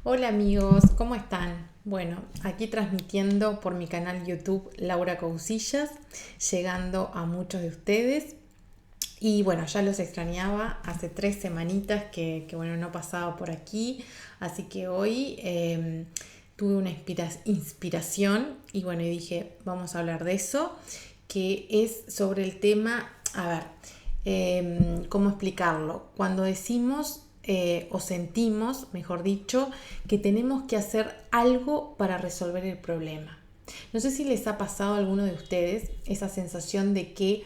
Hola amigos, ¿cómo están? Bueno, aquí transmitiendo por mi canal YouTube Laura Cousillas, llegando a muchos de ustedes. Y bueno, ya los extrañaba hace 3 semanitas que no pasaba por aquí, así que hoy tuve una inspiración y bueno, y dije, vamos a hablar de eso, que es sobre el tema, a ver, ¿cómo explicarlo? Cuando decimos o sentimos, mejor dicho, que tenemos que hacer algo para resolver el problema. No sé si les ha pasado a alguno de ustedes esa sensación de que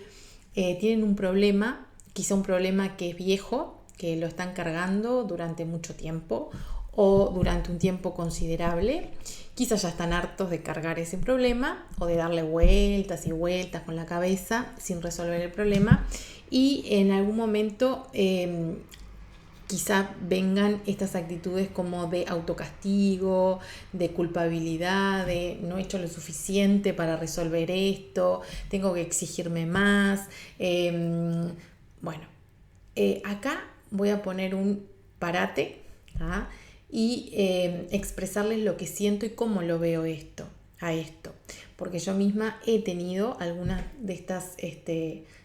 tienen un problema, quizá un problema que es viejo, que lo están cargando durante mucho tiempo o durante un tiempo considerable. Quizás ya están hartos de cargar ese problema o de darle vueltas y vueltas con la cabeza sin resolver el problema y en algún momento quizá vengan estas actitudes como de autocastigo, de culpabilidad, de no he hecho lo suficiente para resolver esto, tengo que exigirme más. Bueno, acá voy a poner un parate, ¿tá? Y expresarles lo que siento y cómo lo veo a esto. Porque yo misma he tenido algunas de estas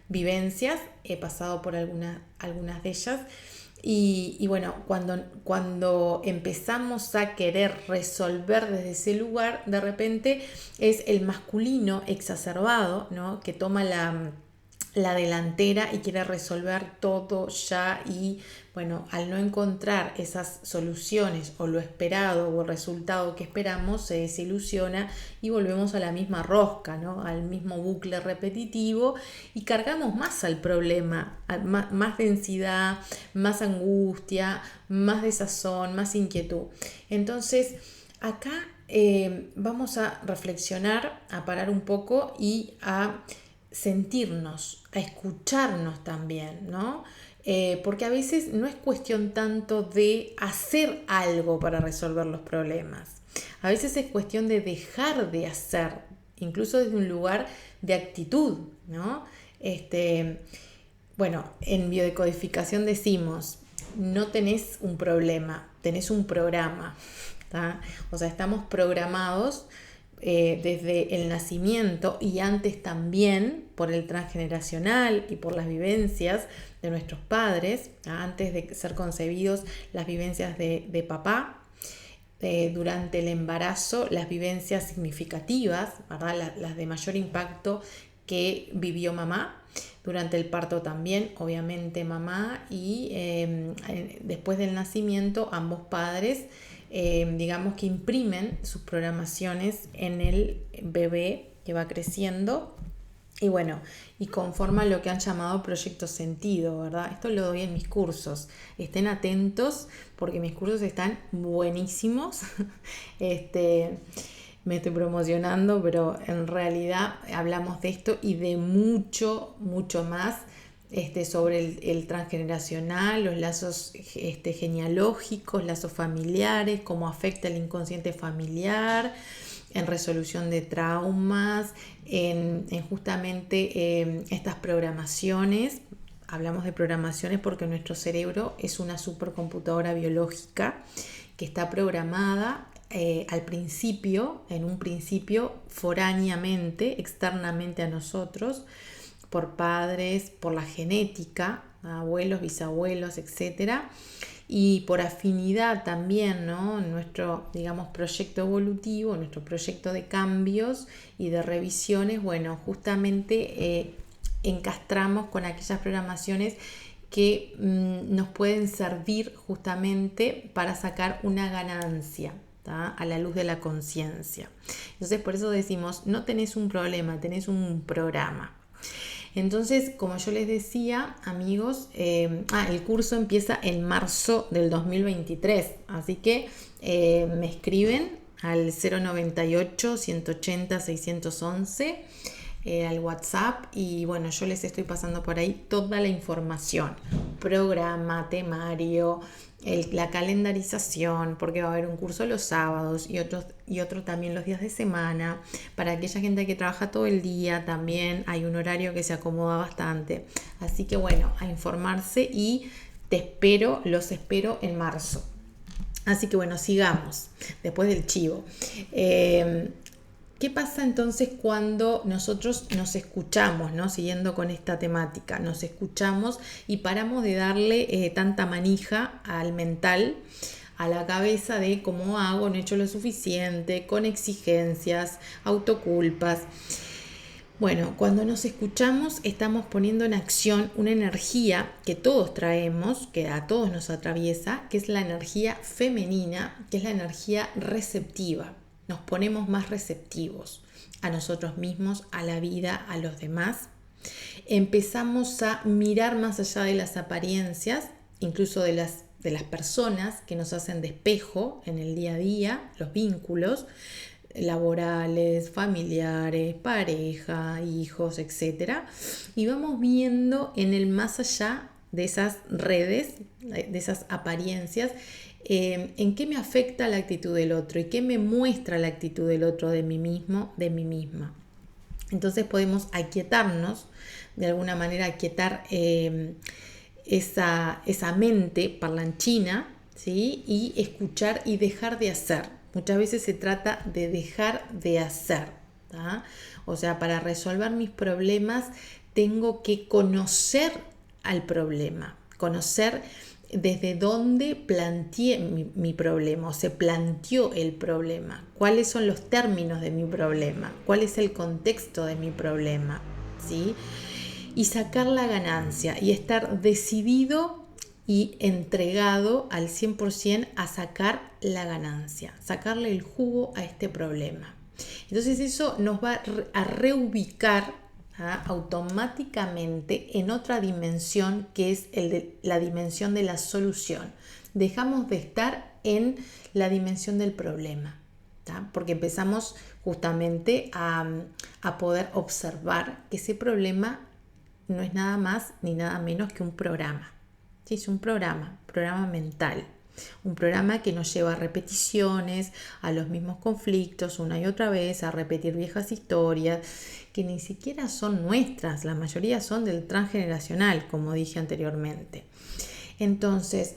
vivencias, he pasado por algunas de ellas. Y bueno, cuando empezamos a querer resolver desde ese lugar, de repente es el masculino exacerbado, ¿no? Que toma la delantera y quiere resolver todo ya y bueno, al no encontrar esas soluciones o lo esperado o el resultado que esperamos, se desilusiona y volvemos a la misma rosca, ¿no? Al mismo bucle repetitivo y cargamos más al problema, más densidad, más angustia, más desazón, más inquietud. Entonces, acá vamos a reflexionar, a parar un poco y a sentirnos, a escucharnos también, ¿no? Porque a veces no es cuestión tanto de hacer algo para resolver los problemas. A veces es cuestión de dejar de hacer, incluso desde un lugar de actitud, ¿no? Bueno, en biodecodificación decimos, no tenés un problema, tenés un programa, ¿tá? O sea, estamos programados desde el nacimiento y antes también por el transgeneracional y por las vivencias de nuestros padres, ¿tá? Antes de ser concebidos, las vivencias de papá, durante el embarazo, las vivencias significativas, ¿verdad? Las de mayor impacto que vivió mamá, durante el parto también, obviamente mamá, y después del nacimiento ambos padres, digamos que imprimen sus programaciones en el bebé que va creciendo y bueno, y conforma lo que han llamado proyecto sentido, ¿verdad? Esto lo doy en mis cursos. Estén atentos porque mis cursos están buenísimos. Este, Me estoy promocionando, pero en realidad hablamos de esto y de mucho, mucho más sobre el transgeneracional, los lazos genealógicos, lazos familiares, cómo afecta el inconsciente familiar, en resolución de traumas, en justamente estas programaciones. Hablamos de programaciones porque nuestro cerebro es una supercomputadora biológica que está programada al principio, en un principio foráneamente, externamente a nosotros, por padres, por la genética, abuelos, bisabuelos, etcétera, y por afinidad también, ¿no? Nuestro, digamos, proyecto evolutivo, nuestro proyecto de cambios y de revisiones, bueno, justamente encastramos con aquellas programaciones que nos pueden servir justamente para sacar una ganancia, ¿tá? A la luz de la conciencia. Entonces, por eso decimos, no tenés un problema, tenés un programa. Entonces, como yo les decía, amigos, el curso empieza en marzo del 2023, así que me escriben al 098 180 611 al WhatsApp y bueno, yo les estoy pasando por ahí toda la información, programa, temario, la calendarización, porque va a haber un curso los sábados y otro también los días de semana. Para aquella gente que trabaja todo el día también hay un horario que se acomoda bastante. Así que bueno, a informarse y los espero en marzo. Así que bueno, sigamos, después del chivo. ¿Qué pasa entonces cuando nosotros nos escuchamos, ¿no? Siguiendo con esta temática, nos escuchamos y paramos de darle tanta manija al mental, a la cabeza de cómo hago, no he hecho lo suficiente, con exigencias, autoculpas? Bueno, cuando nos escuchamos estamos poniendo en acción una energía que todos traemos, que a todos nos atraviesa, que es la energía femenina, que es la energía receptiva. Nos ponemos más receptivos a nosotros mismos, a la vida, a los demás. Empezamos a mirar más allá de las apariencias, incluso de las personas que nos hacen de espejo en el día a día, los vínculos laborales, familiares, pareja, hijos, etc. Y vamos viendo en el más allá de esas redes, de esas apariencias, en qué me afecta la actitud del otro y qué me muestra la actitud del otro, de mí mismo, de mí misma. Entonces podemos aquietarnos, de alguna manera aquietar esa mente parlanchina, ¿sí? Y escuchar y dejar de hacer. Muchas veces se trata de dejar de hacer, ¿tá? O sea, para resolver mis problemas tengo que conocer al problema, conocer desde dónde planteé mi problema o se planteó el problema, cuáles son los términos de mi problema, cuál es el contexto de mi problema, ¿sí? Y sacar la ganancia y estar decidido y entregado al 100% a sacar la ganancia, sacarle el jugo a este problema. Entonces eso nos va a reubicar automáticamente en otra dimensión, que es la dimensión de la solución. Dejamos de estar en la dimensión del problema, ¿tá? Porque empezamos justamente a poder observar que ese problema no es nada más ni nada menos que un programa. Sí, es un programa mental, un programa que nos lleva a repeticiones, a los mismos conflictos una y otra vez, a repetir viejas historias que ni siquiera son nuestras, la mayoría son del transgeneracional, como dije anteriormente. Entonces,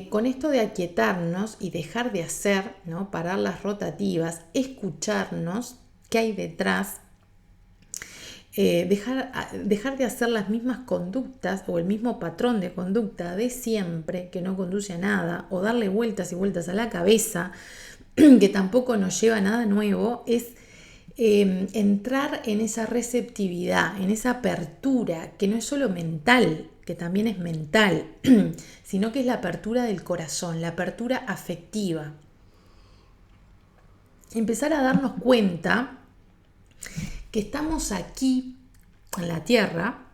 con esto de aquietarnos y dejar de hacer, ¿no? Parar las rotativas, escucharnos qué hay detrás, dejar de hacer las mismas conductas o el mismo patrón de conducta de siempre que no conduce a nada, o darle vueltas y vueltas a la cabeza que tampoco nos lleva a nada nuevo, es entrar en esa receptividad, en esa apertura que no es solo mental, que también es mental, sino que es la apertura del corazón, la apertura afectiva. Empezar a darnos cuenta que estamos aquí en la tierra,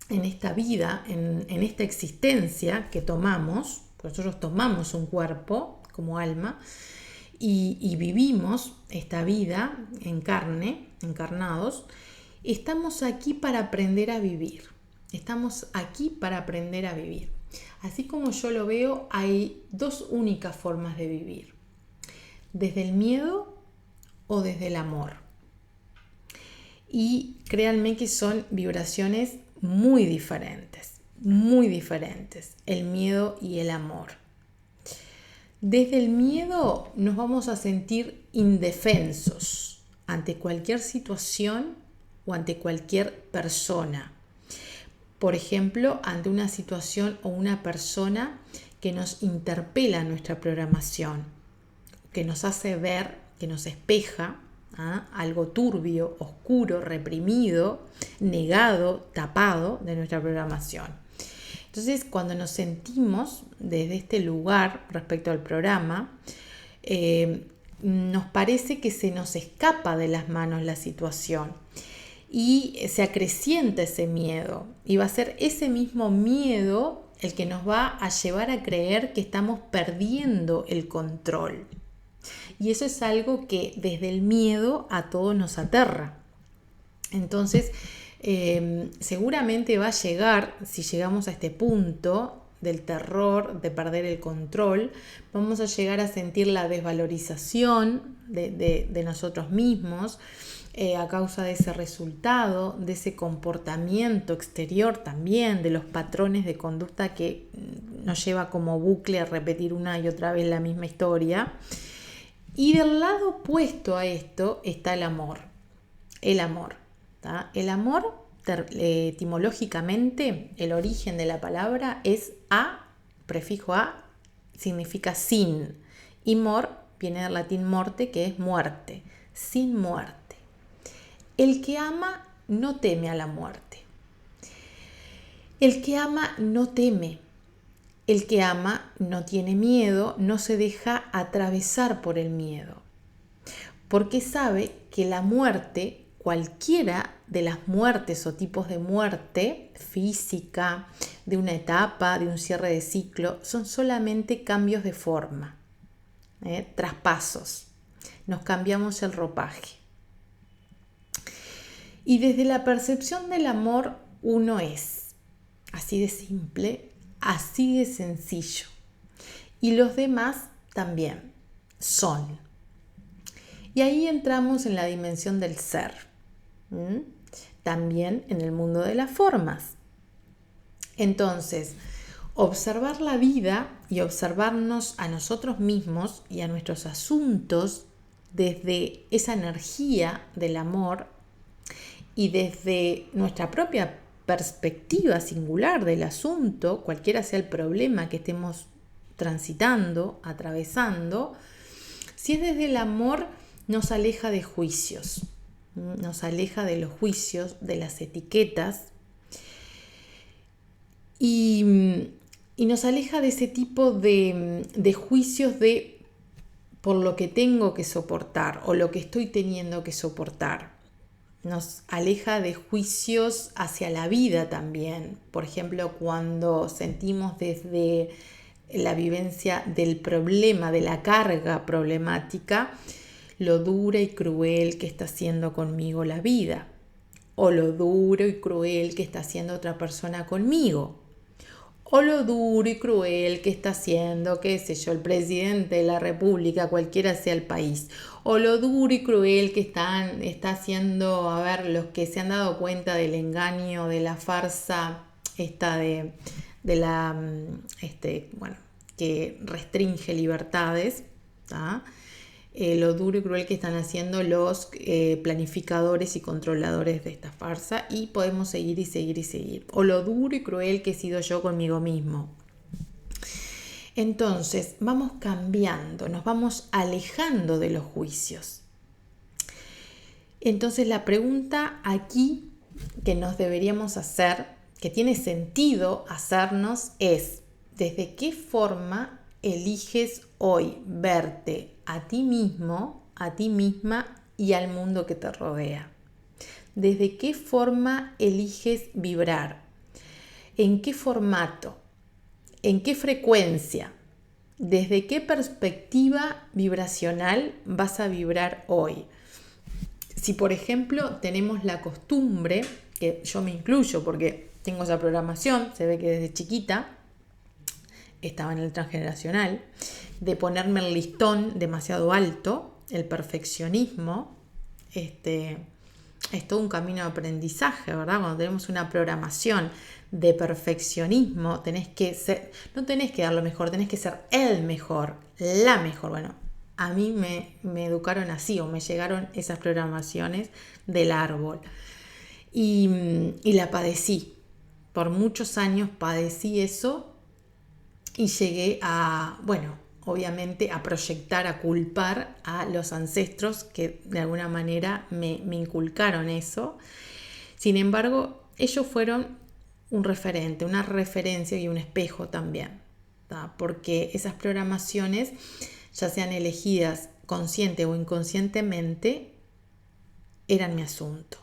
en esta vida, en esta existencia que tomamos, nosotros tomamos un cuerpo como alma y vivimos esta vida en carne, encarnados. Estamos aquí para aprender a vivir, estamos aquí para aprender a vivir. Así como yo lo veo, hay dos únicas formas de vivir: desde el miedo o desde el amor. Y créanme que son vibraciones muy diferentes, el miedo y el amor. Desde el miedo nos vamos a sentir indefensos ante cualquier situación o ante cualquier persona. Por ejemplo, ante una situación o una persona que nos interpela nuestra programación, que nos hace ver, que nos espeja, algo turbio, oscuro, reprimido, negado, tapado de nuestra programación. Entonces, cuando nos sentimos desde este lugar respecto al programa, nos parece que se nos escapa de las manos la situación y se acrecienta ese miedo, y va a ser ese mismo miedo el que nos va a llevar a creer que estamos perdiendo el control. Y eso es algo que desde el miedo a todos nos aterra. Entonces, seguramente va a llegar, si llegamos a este punto del terror, de perder el control, vamos a llegar a sentir la desvalorización de nosotros mismos, a causa de ese resultado, de ese comportamiento exterior también, de los patrones de conducta que nos lleva como bucle a repetir una y otra vez la misma historia. Y del lado opuesto a esto está el amor. El amor, ¿tá? El amor, etimológicamente, el origen de la palabra es prefijo a, significa sin. Y mor viene del latín morte, que es muerte, sin muerte. El que ama no teme a la muerte. El que ama no teme. El que ama no tiene miedo, no se deja atravesar por el miedo. Porque sabe que la muerte, cualquiera de las muertes o tipos de muerte física, de una etapa, de un cierre de ciclo, son solamente cambios de forma, traspasos. Nos cambiamos el ropaje. Y desde la percepción del amor, uno es así de simple, así de sencillo. Y los demás también son. Y ahí entramos en la dimensión del ser. También en el mundo de las formas. Entonces, observar la vida y observarnos a nosotros mismos y a nuestros asuntos desde esa energía del amor y desde nuestra propia perspectiva singular del asunto, cualquiera sea el problema que estemos transitando, atravesando, si es desde el amor, nos aleja de juicios, nos aleja de los juicios, de las etiquetas y nos aleja de ese tipo de juicios de por lo que tengo que soportar o lo que estoy teniendo que soportar. Nos aleja de juicios hacia la vida también. Por ejemplo, cuando sentimos desde la vivencia del problema, de la carga problemática, lo dura y cruel que está haciendo conmigo la vida, o lo duro y cruel que está haciendo otra persona conmigo, o lo duro y cruel que está haciendo, qué sé yo, el presidente de la República, cualquiera sea el país, o lo duro y cruel que está haciendo, a ver, los que se han dado cuenta del engaño, de la farsa esta de la, que restringe libertades, ¿tá? Lo duro y cruel que están haciendo los planificadores y controladores de esta farsa, y podemos seguir y seguir y seguir. O lo duro y cruel que he sido yo conmigo mismo. Entonces vamos cambiando, nos vamos alejando de los juicios. Entonces la pregunta aquí que nos deberíamos hacer, que tiene sentido hacernos, es: ¿desde qué forma eliges hoy verte a ti mismo, a ti misma y al mundo que te rodea? ¿Desde qué forma eliges vibrar? ¿En qué formato? ¿En qué frecuencia? ¿Desde qué perspectiva vibracional vas a vibrar hoy? Si, por ejemplo, tenemos la costumbre, que yo me incluyo porque tengo esa programación, se ve que desde chiquita estaba en el transgeneracional, de ponerme el listón demasiado alto, el perfeccionismo, es todo un camino de aprendizaje, ¿verdad? Cuando tenemos una programación de perfeccionismo, no tenés que dar lo mejor, tenés que ser el mejor, la mejor. Bueno, a mí me educaron así, o me llegaron esas programaciones del árbol. Y la padecí. Por muchos años padecí eso. Y llegué a, obviamente a proyectar, a culpar a los ancestros que de alguna manera me inculcaron eso. Sin embargo, ellos fueron un referente, una referencia y un espejo también, ¿tá? Porque esas programaciones, ya sean elegidas consciente o inconscientemente, eran mi asunto,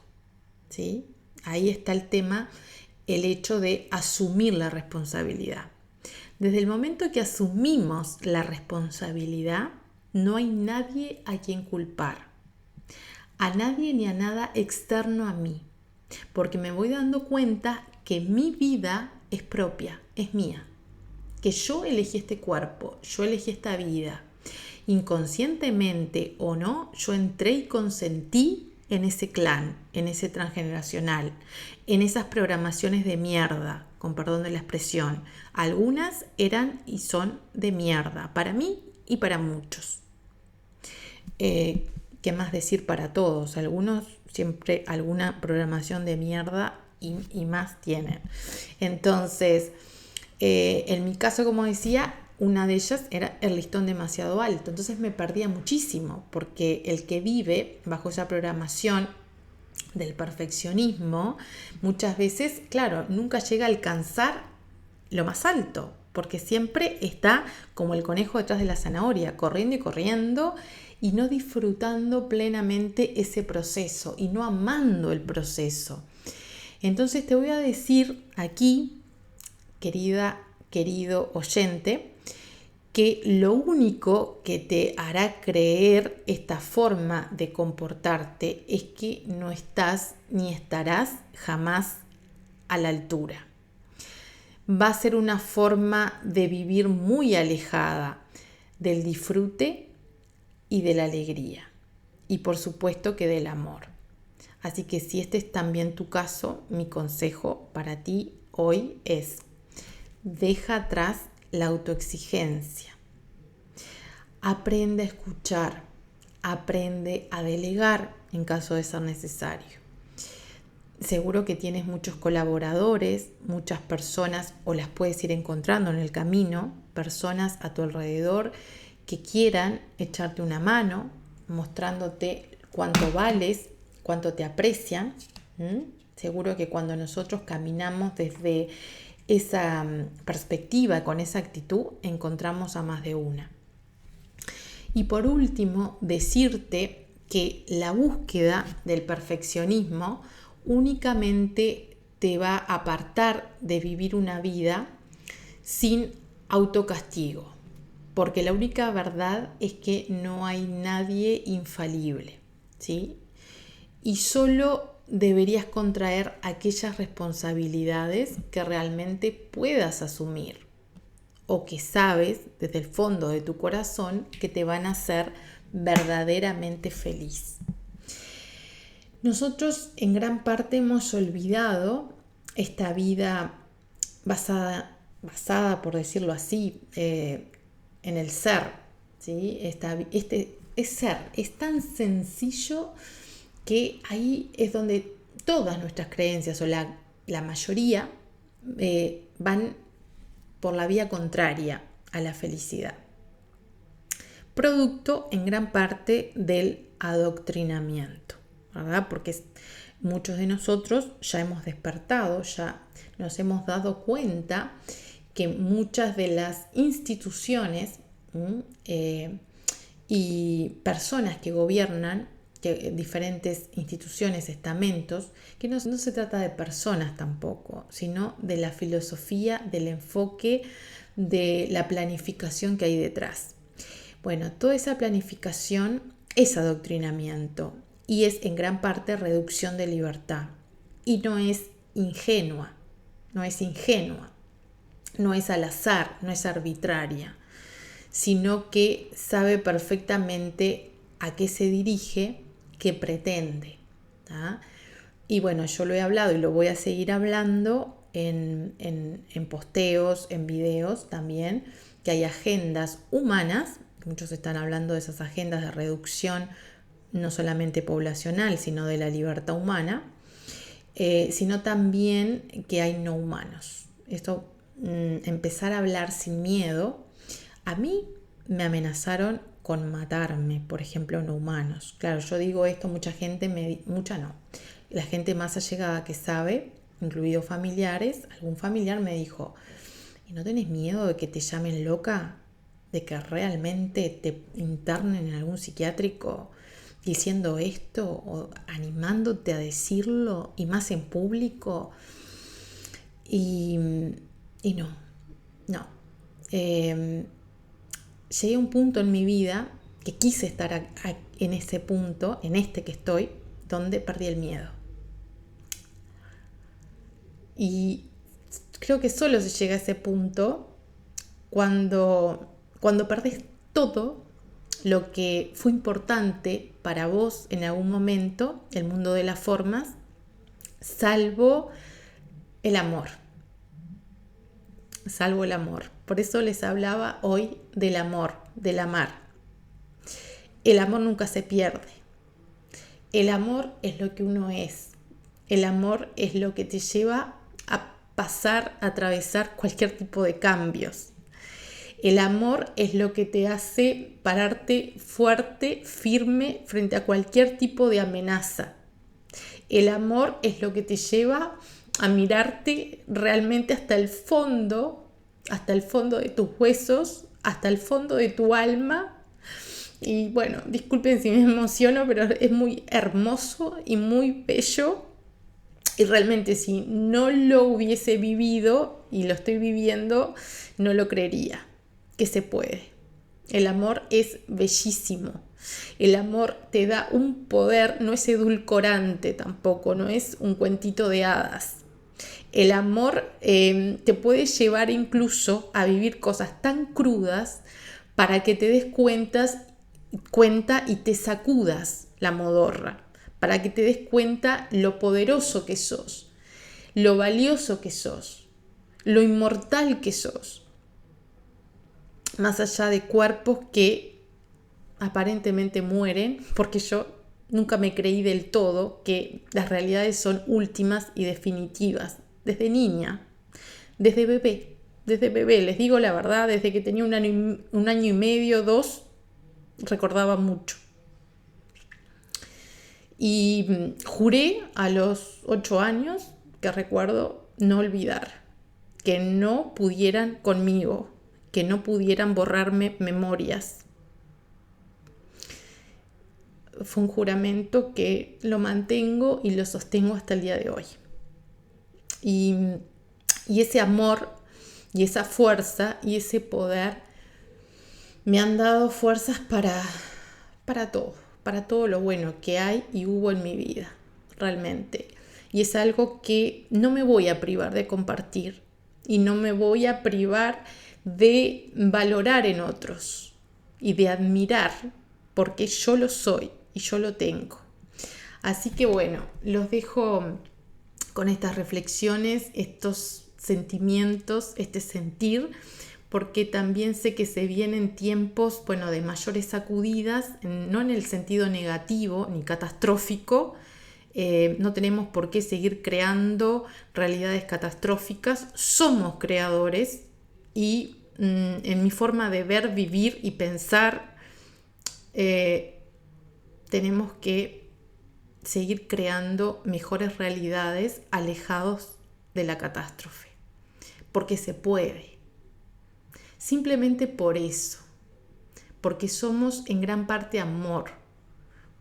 ¿sí? Ahí está el tema, el hecho de asumir la responsabilidad. Desde el momento que asumimos la responsabilidad, no hay nadie a quien culpar, a nadie ni a nada externo a mí, porque me voy dando cuenta que mi vida es propia, es mía, que yo elegí este cuerpo, yo elegí esta vida, inconscientemente o no, yo entré y consentí en ese clan, en ese transgeneracional, en esas programaciones de mierda, con perdón de la expresión. Algunas eran y son de mierda, para mí y para muchos. ¿Qué más decir para todos? Algunos siempre alguna programación de mierda y más tienen. Entonces, en mi caso, como decía, una de ellas era el listón demasiado alto. Entonces me perdía muchísimo, porque el que vive bajo esa programación del perfeccionismo, muchas veces, claro, nunca llega a alcanzar lo más alto, porque siempre está como el conejo detrás de la zanahoria, corriendo y corriendo, y no disfrutando plenamente ese proceso y no amando el proceso. Entonces te voy a decir aquí, querido oyente, que lo único que te hará creer esta forma de comportarte es que no estás ni estarás jamás a la altura. Va a ser una forma de vivir muy alejada del disfrute y de la alegría. Y por supuesto que del amor. Así que si este es también tu caso, mi consejo para ti hoy es: deja atrás la autoexigencia. Aprende a escuchar. Aprende a delegar en caso de ser necesario. Seguro que tienes muchos colaboradores, muchas personas, o las puedes ir encontrando en el camino, personas a tu alrededor que quieran echarte una mano, mostrándote cuánto vales, cuánto te aprecian. Seguro que cuando nosotros caminamos desde esa perspectiva, con esa actitud, encontramos a más de una. Y por último, decirte que la búsqueda del perfeccionismo únicamente te va a apartar de vivir una vida sin autocastigo, porque la única verdad es que no hay nadie infalible, ¿sí? Y solo deberías contraer aquellas responsabilidades que realmente puedas asumir o que sabes desde el fondo de tu corazón que te van a hacer verdaderamente feliz. Nosotros en gran parte hemos olvidado esta vida basada, por decirlo así, en el ser, ¿sí? Es ser, es tan sencillo que ahí es donde todas nuestras creencias, o la mayoría, van por la vía contraria a la felicidad. Producto en gran parte del adoctrinamiento, ¿verdad? Porque muchos de nosotros ya hemos despertado, ya nos hemos dado cuenta que muchas de las instituciones y personas que gobiernan, diferentes instituciones, estamentos, que no se trata de personas tampoco, sino de la filosofía, del enfoque, de la planificación que hay detrás. Bueno, toda esa planificación es adoctrinamiento y es en gran parte reducción de libertad, y no es ingenua, no es al azar, no es arbitraria, sino que sabe perfectamente a qué se dirige, qué pretende. ¿tá? Y bueno, yo lo he hablado y lo voy a seguir hablando en posteos, en videos también, que hay agendas humanas, muchos están hablando de esas agendas de reducción no solamente poblacional, sino de la libertad humana, sino también que hay no humanos. Esto, empezar a hablar sin miedo. A mí me amenazaron con matarme, por ejemplo, no humanos. Claro, yo digo esto, mucha no. La gente más allegada que sabe, incluidos familiares, algún familiar me dijo: ¿y no tenés miedo de que te llamen loca? ¿De que realmente te internen en algún psiquiátrico diciendo esto o animándote a decirlo, y más en público? Y no. Llegué a un punto en mi vida que quise estar en ese punto, en este que estoy, donde perdí el miedo. Y creo que solo se llega a ese punto cuando perdés todo lo que fue importante para vos en algún momento, el mundo de las formas, salvo el amor. Salvo el amor. Por eso les hablaba hoy del amor, del amar. El amor nunca se pierde. El amor es lo que uno es. El amor es lo que te lleva a pasar, a atravesar cualquier tipo de cambios. El amor es lo que te hace pararte fuerte, firme frente a cualquier tipo de amenaza. El amor es lo que te lleva a mirarte realmente hasta el fondo de tus huesos, hasta el fondo de tu alma. Y bueno, disculpen si me emociono, pero es muy hermoso y muy bello. Y realmente si no lo hubiese vivido y lo estoy viviendo, no lo creería que se puede. El amor es bellísimo. El amor te da un poder, no es edulcorante tampoco, no es un cuentito de hadas. El amor te puede llevar incluso a vivir cosas tan crudas para que te des cuenta y te sacudas la modorra, para que te des cuenta lo poderoso que sos, lo valioso que sos, lo inmortal que sos, más allá de cuerpos que aparentemente mueren, porque yo nunca me creí del todo que las realidades son últimas y definitivas, desde niña, desde bebé, les digo la verdad, desde que tenía un año y medio, 2, recordaba mucho. Y juré a los 8 años, que recuerdo, no olvidar, que no pudieran conmigo, que no pudieran borrarme memorias. Fue un juramento que lo mantengo y lo sostengo hasta el día de hoy. Y ese amor y esa fuerza y ese poder me han dado fuerzas para todo lo bueno que hay y hubo en mi vida, realmente. Y es algo que no me voy a privar de compartir y no me voy a privar de valorar en otros y de admirar, porque yo lo soy y yo lo tengo. Así que bueno, los dejo con estas reflexiones, estos sentimientos, este sentir, porque también sé que se vienen tiempos, de mayores sacudidas, no en el sentido negativo ni catastrófico. No tenemos por qué seguir creando realidades catastróficas. Somos creadores y en mi forma de ver, vivir y pensar, tenemos que seguir creando mejores realidades alejados de la catástrofe, porque se puede. Simplemente por eso, porque somos en gran parte amor,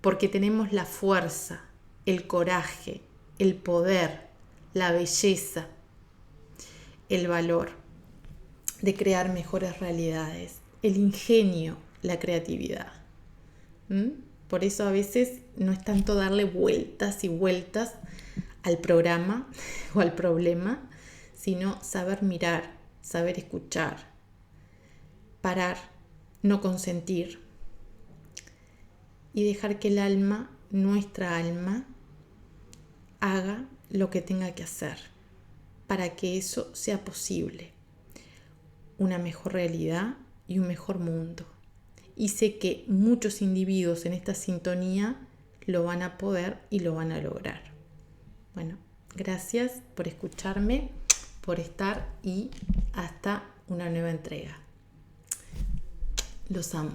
porque tenemos la fuerza, el coraje, el poder, la belleza, el valor de crear mejores realidades, el ingenio, la creatividad. Por eso a veces no es tanto darle vueltas y vueltas al programa o al problema, sino saber mirar, saber escuchar, parar, no consentir y dejar que el alma, nuestra alma, haga lo que tenga que hacer para que eso sea posible. Una mejor realidad y un mejor mundo. Y sé que muchos individuos en esta sintonía lo van a poder y lo van a lograr. Bueno, gracias por escucharme, por estar y hasta una nueva entrega. Los amo.